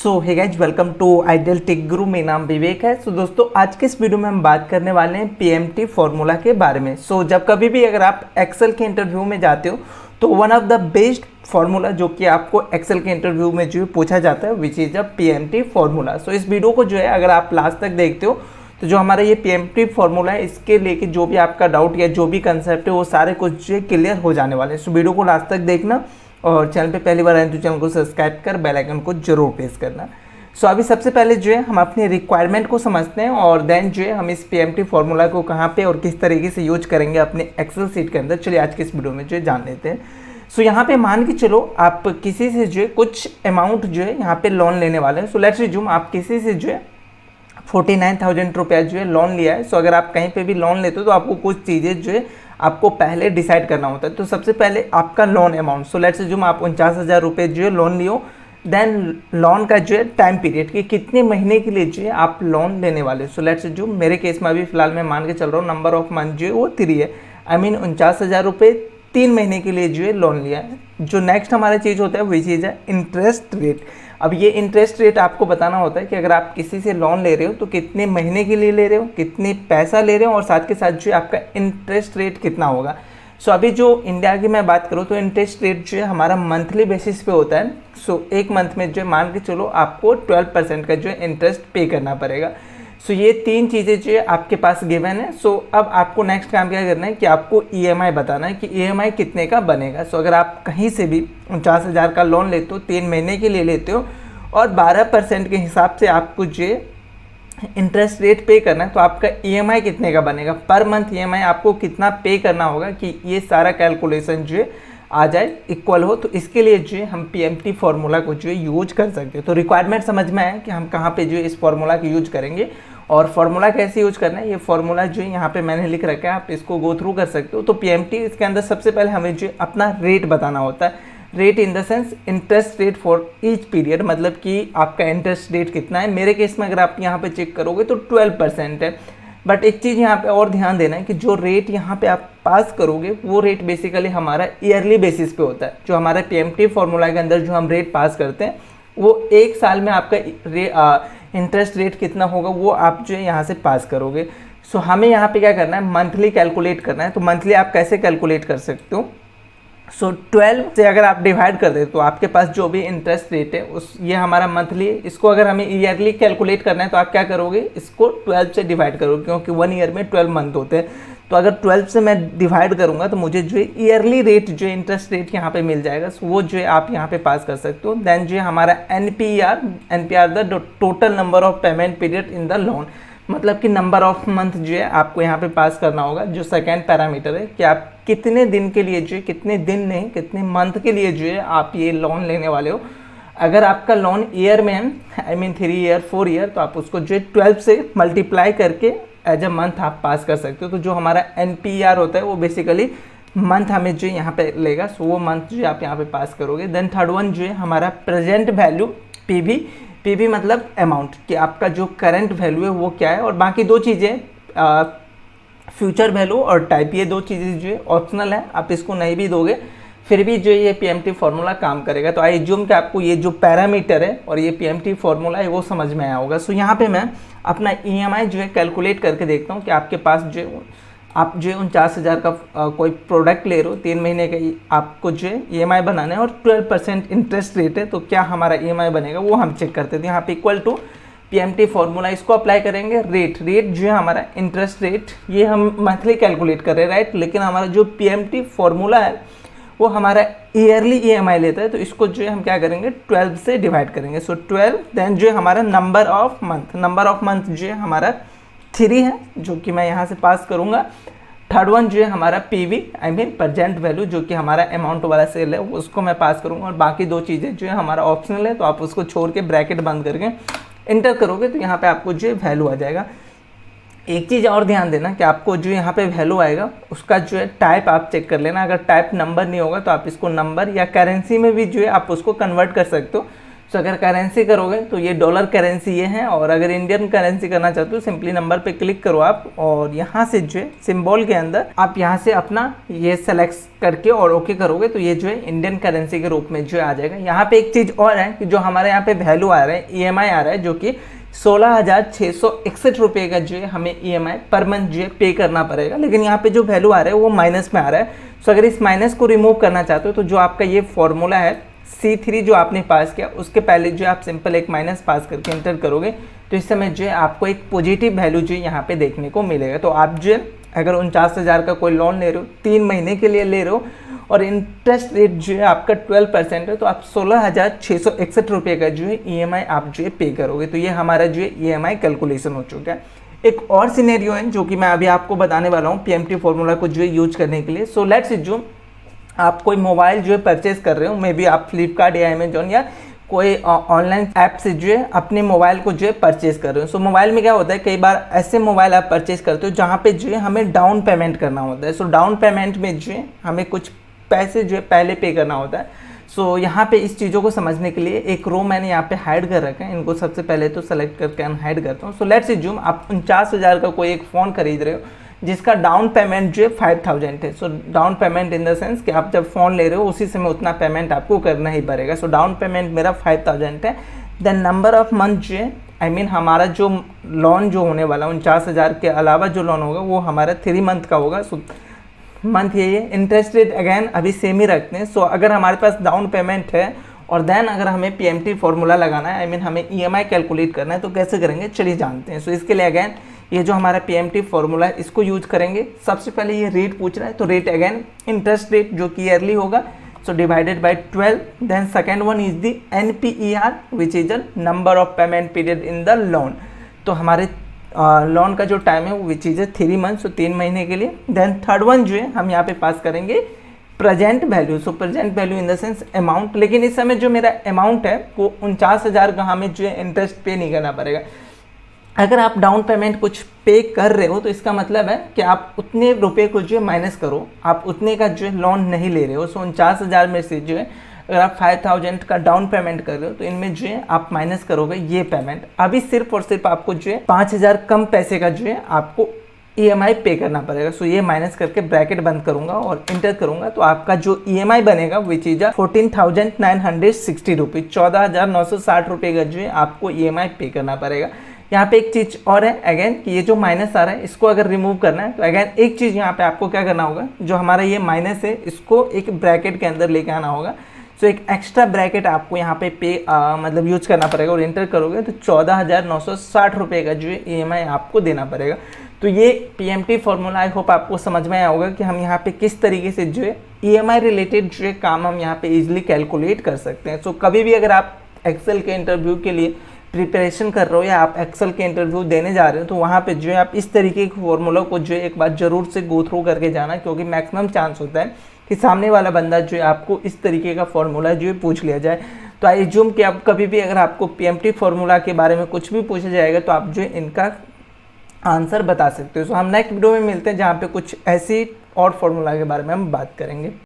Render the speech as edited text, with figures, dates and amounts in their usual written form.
So hey guys, welcome to Ideal Tech Guru. मेरा नाम विवेक है। सो दोस्तों, आज के इस वीडियो में हम बात करने वाले हैं पीएमटी फार्मूला के बारे में। जब कभी भी अगर आप एक्सेल के इंटरव्यू में जाते हो तो one of the best formula जो कि आपको एक्सेल के इंटरव्यू में जो पूछा जाता है which is a PMT formula. इस वीडियो को जो है अगर आप लास्ट तक देखते हो तो जो हमारा ये पीएमटी फार्मूला है इसके लेके जो भी आपका डाउट या जो भी कंसेप्ट है वो सारे कुछ जो क्लियर हो जाने वाले हैं। वीडियो को लास्ट तक देखना और चैनल पे पहली बार आए तो चैनल को सब्सक्राइब कर बेल आइकन को जरूर प्रेस करना। अभी सबसे पहले जो है हम अपनी रिक्वायरमेंट को समझते हैं और देन जो है हम इस पीएमटी फार्मूला को कहाँ पे और किस तरीके से यूज करेंगे अपने एक्सेल सीट के अंदर। चलिए आज के इस वीडियो में जो है जान लेते हैं। यहाँ पे मान के चलो आप किसी से जो है कुछ अमाउंट जो है यहाँ पे लोन लेने वाले हैं। लेट्स रिज्यूम आप किसी से जो है 49,000 रुपया जो है लोन लिया है। अगर आप कहीं पे भी लोन लेते हो तो आपको कुछ चीज़ें जो है आपको पहले डिसाइड करना होता है। तो सबसे पहले आपका लोन अमाउंट, लेट्स रिज्यूम आप 49,000 रुपये जो है लोन लियो। देन लोन का जो है टाइम पीरियड कि कितने महीने के लिए जो है आप लोन लेने वाले हो। लेट्स रिज्यूम मेरे केस में अभी फिलहाल मैं मान के चल रहा हूँ नंबर ऑफ मंथ जो है वो 3 है। आई मीन 49,000 रुपये 3 महीने के लिए जो है लोन लिया है। जो नेक्स्ट हमारा चीज़ होता है वही चीज़ है इंटरेस्ट रेट। अब ये इंटरेस्ट रेट आपको बताना होता है कि अगर आप किसी से लोन ले रहे हो तो कितने महीने के लिए ले रहे हो, कितने पैसा ले रहे हो और साथ के साथ जो है आपका इंटरेस्ट रेट कितना होगा। अभी जो इंडिया की मैं बात करूँ तो इंटरेस्ट रेट जो है हमारा मंथली बेसिस पे होता है। एक मंथ में जो है मान के चलो आपको 12% का जो है इंटरेस्ट पे करना पड़ेगा। ये 3 चीज़ें जो है आपके पास गिवन है। अब आपको नेक्स्ट काम क्या करना है कि आपको ईएमआई बताना है कि ईएमआई कितने का बनेगा। अगर आप कहीं से भी 49,000 का लोन लेते हो 3 महीने के लिए लेते हो और 12% के हिसाब से आपको जो है इंटरेस्ट रेट पे करना है तो आपका ईएमआई कितने का बनेगा, पर मंथ ईएमआई आपको कितना पे करना होगा कि ये सारा कैलकुलेशन जो है आ जाए इक्वल हो। तो इसके लिए जो है हम पीएमटी फार्मूला को जो है यूज कर सकते हैं। तो रिक्वायरमेंट समझ में आया कि हम कहाँ पे जो है इस फार्मूला की यूज करेंगे और फार्मूला कैसे यूज करना है। ये फार्मूला जो है यहाँ पे मैंने लिख रखा है, आप इसको गो थ्रू कर सकते हो। तो पीएमटी इसके अंदर सबसे पहले हमें जो अपना रेट बताना होता है। Rate in the sense interest rate for each period, मतलब कि आपका इंटरेस्ट रेट कितना है। मेरे केस में अगर आप यहाँ पे चेक करोगे तो 12% है। बट एक चीज़ यहाँ पे और ध्यान देना है कि जो रेट यहाँ पे आप पास करोगे वो रेट बेसिकली हमारा ईयरली बेसिस पे होता है। जो हमारा पीएमटी फार्मूला के अंदर जो हम रेट पास करते हैं वो 1 साल में आपका इंटरेस्ट रेट कितना होगा वो आप जो है यहाँ से पास करोगे। हमें यहाँ पे क्या करना है, मंथली कैलकुलेट करना है। तो मंथली आप कैसे कैलकुलेट कर सकते हो। 12 से अगर आप डिवाइड कर दे तो आपके पास जो भी इंटरेस्ट रेट है ये हमारा मंथली, इसको अगर हमें ईयरली कैलकुलेट करना है तो आप क्या करोगे, इसको 12 से डिवाइड करोगे क्योंकि 1 ईयर में 12 मंथ होते हैं। तो अगर 12 से मैं डिवाइड करूंगा तो मुझे जो है ईयरली रेट जो इंटरेस्ट रेट यहाँ पे मिल जाएगा। वो जो है आप यहाँ पे पास कर सकते हो। देन जो है हमारा NPR the total number of payment period in the loan, मतलब कि नंबर ऑफ मंथ जो है आपको यहाँ पे पास करना होगा। जो सेकेंड पैरामीटर है कि आप कितने दिन के लिए जो है, कितने दिन नहीं कितने मंथ के लिए जो है आप ये लोन लेने वाले हो। अगर आपका लोन ईयर में है, आई मीन 3 ईयर 4 ईयर, तो आप उसको जो है 12 से मल्टीप्लाई करके एज अ मंथ आप पास कर सकते हो। तो जो हमारा एनपीआर होता है वो बेसिकली मंथ हमें जो यहाँ पे लेगा। वो मंथ जो है आप यहाँ पे पास करोगे। देन थर्ड वन जो है हमारा प्रेजेंट वैल्यू पीवी मतलब अमाउंट कि आपका जो करंट वैल्यू है वो क्या है। और बाकी 2 चीज़ें फ्यूचर वैल्यू और टाइप, ये 2 चीज़ें जो है ऑप्शनल है, आप इसको नहीं भी दोगे फिर भी जो ये पीएमटी फार्मूला काम करेगा। तो आई एज्यूम कि आपको ये जो पैरामीटर है और ये पीएमटी फार्मूला है वो समझ में आया होगा। यहाँ पे मैं अपना ईएमआई जो है कैलकुलेट करके देखता हूँ कि आपके पास जो आप जो है 49,000 का कोई प्रोडक्ट ले रहे हो, 3 महीने का आपको जो है ईएमआई बनाना है और 12% इंटरेस्ट रेट है। तो क्या हमारा ईएमआई बनेगा वो हम चेक करते थे। यहाँ पे इक्वल टू पीएमटी फार्मूला, इसको अप्लाई करेंगे। रेट जो है हमारा इंटरेस्ट रेट, ये हम मंथली कैलकुलेट कर रहे हैं राइट, लेकिन हमारा जो पीएमटी फार्मूला है वो हमारा ईयरली ईएमआई लेता है। तो इसको जो है हम क्या करेंगे 12 से डिवाइड करेंगे। 12 देन जो है हमारा नंबर ऑफ मंथ जो है हमारा 3 है जो कि मैं यहाँ से पास करूँगा। थर्ड वन जो है हमारा PV I mean present value जो कि हमारा अमाउंट वाला सेल है उसको मैं पास करूँगा। और बाकी 2 चीज़ें जो है हमारा ऑप्शनल है, तो आप उसको छोड़ के ब्रैकेट बंद करके इंटर करोगे तो यहाँ पे आपको जो है वैल्यू आ जाएगा। एक चीज़ और ध्यान देना कि आपको जो यहाँ पे वैल्यू आएगा उसका जो है टाइप आप चेक कर लेना। अगर टाइप नंबर नहीं होगा तो आप इसको नंबर या करेंसी में भी जो है आप उसको कन्वर्ट कर सकते हो। सो अगर करेंसी करोगे तो ये डॉलर करेंसी ये है, और अगर इंडियन करेंसी करना चाहते हो सिंपली नंबर पे क्लिक करो आप, और यहाँ से जो है सिंबल के अंदर आप यहाँ से अपना ये सेलेक्ट करके और ओके करोगे तो ये जो है इंडियन करेंसी के रूप में जो आ जाएगा। यहाँ पे एक चीज़ और है कि जो हमारे यहाँ पे वैल्यू आ रहा है, EMI आ रहा है, जो कि 16,661 रुपये का जो है हमें EMI पर मंथ जो है पे करना पड़ेगा। लेकिन यहाँ पे जो वैल्यू आ रहा है वो माइनस में आ रहा है। सो अगर इस माइनस को रिमूव करना चाहते हो तो जो आपका ये फॉर्मूला है C3 जो आपने पास किया उसके पहले जो आप सिंपल एक माइनस पास करके एंटर करोगे तो इस समय जो है आपको एक पॉजिटिव वैल्यू जो है यहाँ पे देखने को मिलेगा। तो आप जो है अगर 49,000 का कोई लोन ले रहे हो, 3 महीने के लिए ले रहे हो, और इंटरेस्ट रेट जो है आपका 12% है, तो आप 16,661 रुपये का जो है EMI आप जो है पे करोगे। तो ये हमारा जो है EMI कैलकुलेशन हो चुका है। एक और सिनेरियो है जो कि मैं अभी आपको बताने वाला हूँ PMT फॉर्मूला को जो है यूज करने के लिए। सो लेट्स अज्यूम आप कोई मोबाइल जो है परचेज कर रहे हो, मे बी आप फ्लिपकार्ट या अमेजोन या कोई ऑनलाइन ऐप से जो है अपने मोबाइल को जो है परचेज कर रहे हो। सो मोबाइल में क्या होता है, कई बार ऐसे मोबाइल आप परचेज करते हो जहाँ पे जो है हमें डाउन पेमेंट करना होता है। सो डाउन पेमेंट में जो है हमें कुछ पैसे जो है पहले पे करना होता है। सो यहाँ पे इस चीज़ों को समझने के लिए एक रो मैंने यहाँ पे हाइड कर रखा है। इनको सबसे पहले तो सेलेक्ट करके अनहाइड करता हूँ। सो लेट्स अज्यूम आप 49,000 का कोई एक फ़ोन खरीद रहे हो जिसका डाउन पेमेंट जो है 5,000 है। So down payment in the sense कि आप जब फ़ोन ले रहे हो उसी समय उतना पेमेंट आपको करना ही पड़ेगा। सो डाउन पेमेंट मेरा 5,000 है। देन नंबर ऑफ मंथ जो है हमारा जो लोन जो होने वाला 49,000 के अलावा जो लोन होगा वो हमारा 3 मंथ का होगा। सो मंथ यही है। इंटरेस्ट रेट अगेन अभी सेम ही रखते हैं। सो अगर हमारे पास डाउन पेमेंट है और देन अगर हमें PMT फॉर्मूला लगाना है, हमें EMI कैलकुलेट करना है, तो कैसे करेंगे चलिए जानते हैं। सो इसके लिए अगेन ये जो हमारा PMT फॉर्मूला है इसको यूज करेंगे। सबसे पहले ये रेट पूछ रहा है, तो रेट अगेन इंटरेस्ट रेट जो कि ईयरली होगा, so divided by 12। Then second one is the NPER which is the number of payment period in the loan. तो हमारे लोन का जो टाइम है वो विच इज 3 मंथ, सो 3 महीने के लिए। देन थर्ड वन जो है हम यहाँ पे पास करेंगे present value. So present value in the sense amount, लेकिन इस समय जो मेरा अमाउंट है वो 49,000 का हमें जो है इंटरेस्ट पे नहीं करना पड़ेगा। अगर आप डाउन पेमेंट कुछ पे कर रहे हो तो इसका मतलब है कि आप उतने रुपए को जो है माइनस करो, आप उतने का जो है लोन नहीं ले रहे हो। सो 49,000 में से जो है अगर आप 5,000 का डाउन पेमेंट कर रहे हो तो इनमें जो है आप माइनस करोगे ये पेमेंट। अभी सिर्फ और सिर्फ आपको जो है 5,000 कम पैसे का जो है आपको EMI पे करना पड़ेगा। सो ये माइनस करके ब्रैकेट बंद करूंगा और इंटर करूंगा तो आपका जो EMI बनेगा विच इज 14,960 रुपीज, 14,960 रुपये का जो है आपको EMI पे करना पड़ेगा। यहाँ पे एक चीज़ और है अगेन कि ये जो माइनस आ रहा है इसको अगर रिमूव करना है तो अगेन एक चीज़ यहाँ पे आपको क्या करना होगा, जो हमारा ये माइनस है इसको एक ब्रैकेट के अंदर लेके आना होगा। सो एक एक्स्ट्रा ब्रैकेट आपको यहाँ पे मतलब यूज करना पड़ेगा और इंटर करोगे तो 14,960 रुपये का जो है EMI आपको देना पड़ेगा। तो ये PMT फॉर्मूला आई होप आपको समझ में आया होगा कि हम यहाँ पे किस तरीके से जो है EMI रिलेटेड जो है काम हम यहाँ पे इजीली कैलकुलेट कर सकते हैं। सो कभी भी अगर आप एक्सेल के इंटरव्यू के लिए प्रिपरेशन कर रहे हो या आप एक्सेल के इंटरव्यू देने जा रहे हो तो वहाँ पे जो है आप इस तरीके के फॉर्मूला को जो है एक बार जरूर से गो थ्रू करके जाना, क्योंकि मैक्सिमम चांस होता है कि सामने वाला बंदा जो है आपको इस तरीके का फॉर्मूला जो है पूछ लिया जाए। तो आई एज्यूम कि आप कभी भी अगर आपको PMT फॉर्मूला के बारे में कुछ भी पूछा जाएगा तो आप जो है इनका आंसर बता सकते हो। सो हम नेक्स्ट वीडियो में मिलते हैं जहाँ पे कुछ ऐसी और फॉर्मूला के बारे में हम बात करेंगे।